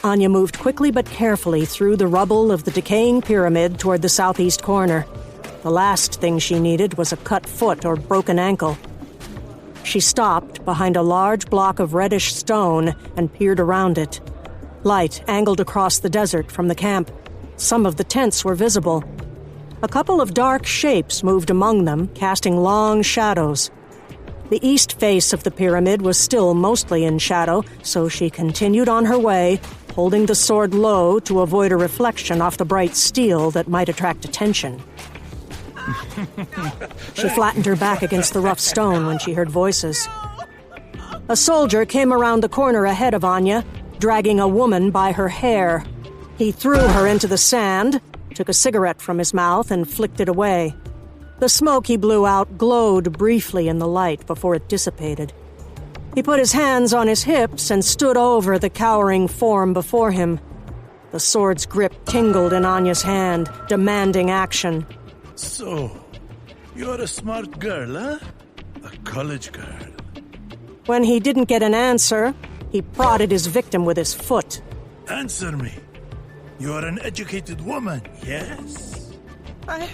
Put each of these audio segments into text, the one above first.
Annja moved quickly but carefully through the rubble of the decaying pyramid toward the southeast corner. The last thing she needed was a cut foot or broken ankle. She stopped behind a large block of reddish stone and peered around it. Light angled across the desert from the camp. Some of the tents were visible. A couple of dark shapes moved among them, casting long shadows. The east face of the pyramid was still mostly in shadow, so she continued on her way, holding the sword low to avoid a reflection off the bright steel that might attract attention. She flattened her back against the rough stone when she heard voices. A soldier came around the corner ahead of Annja, dragging a woman by her hair. He threw her into the sand, took a cigarette from his mouth, and flicked it away. The smoke he blew out glowed briefly in the light before it dissipated. He put his hands on his hips and stood over the cowering form before him. The sword's grip tingled in Annja's hand, demanding action. So, you're a smart girl, huh? A college girl. When he didn't get an answer, he prodded his victim with his foot. Answer me. You're an educated woman, yes? I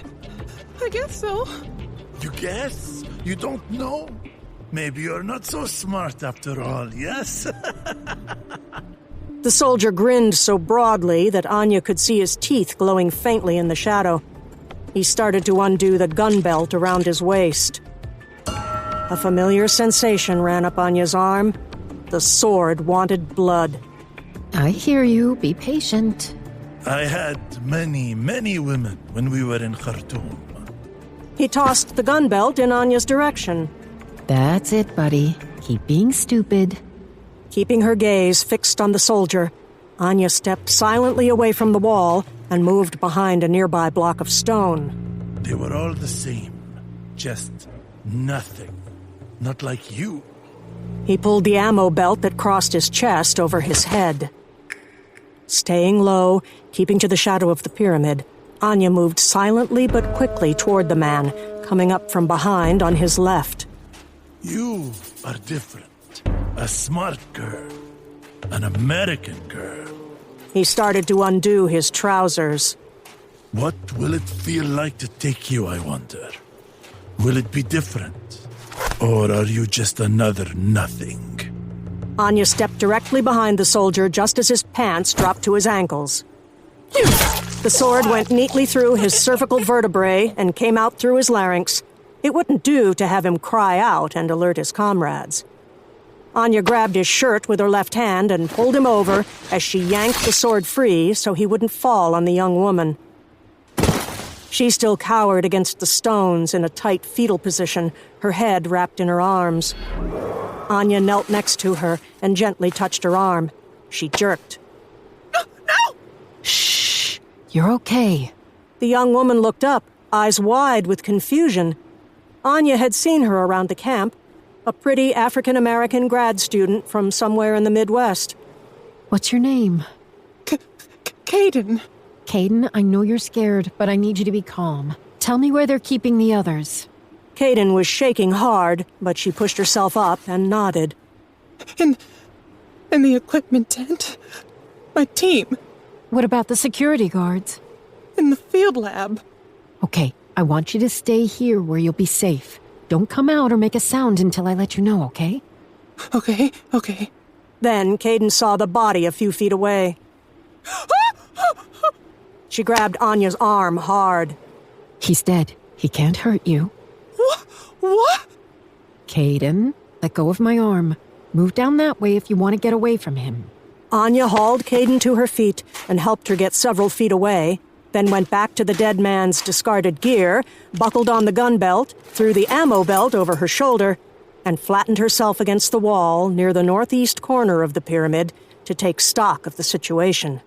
guess so. You guess? You don't know? Maybe you're not so smart after all, yes? The soldier grinned so broadly that Annja could see his teeth glowing faintly in the shadow. He started to undo the gun belt around his waist. A familiar sensation ran up Annja's arm. The sword wanted blood. I hear you. Be patient. I had many, many women when we were in Khartoum. He tossed the gun belt in Annja's direction. That's it, buddy. Keep being stupid. Keeping her gaze fixed on the soldier, Annja stepped silently away from the wall and moved behind a nearby block of stone. They were all the same. Just nothing. Not like you. He pulled the ammo belt that crossed his chest over his head. Staying low, keeping to the shadow of the pyramid, Annja moved silently but quickly toward the man, coming up from behind on his left. You are different. A smart girl. An American girl. He started to undo his trousers. What will it feel like to take you, I wonder? Will it be different? Or are you just another nothing? Annja stepped directly behind the soldier just as his pants dropped to his ankles. The sword went neatly through his cervical vertebrae and came out through his larynx. It wouldn't do to have him cry out and alert his comrades. Annja grabbed his shirt with her left hand and pulled him over as she yanked the sword free so he wouldn't fall on the young woman. She still cowered against the stones in a tight fetal position, her head wrapped in her arms. Annja knelt next to her and gently touched her arm. She jerked. No! Shh. You're okay. The young woman looked up, eyes wide with confusion. Annja had seen her around the camp, a pretty African-American grad student from somewhere in the Midwest. What's your name? Caden. Caden, I know you're scared, but I need you to be calm. Tell me where they're keeping the others. Caden was shaking hard, but she pushed herself up and nodded. In the equipment tent. My team. What about the security guards? In the field lab. Okay, I want you to stay here where you'll be safe. Don't come out or make a sound until I let you know, okay? Okay. Then Caden saw the body a few feet away. She grabbed Annja's arm hard. He's dead. He can't hurt you. What? Caden, let go of my arm. Move down that way if you want to get away from him. Annja hauled Caden to her feet and helped her get several feet away, then went back to the dead man's discarded gear, buckled on the gun belt, threw the ammo belt over her shoulder, and flattened herself against the wall near the northeast corner of the pyramid to take stock of the situation.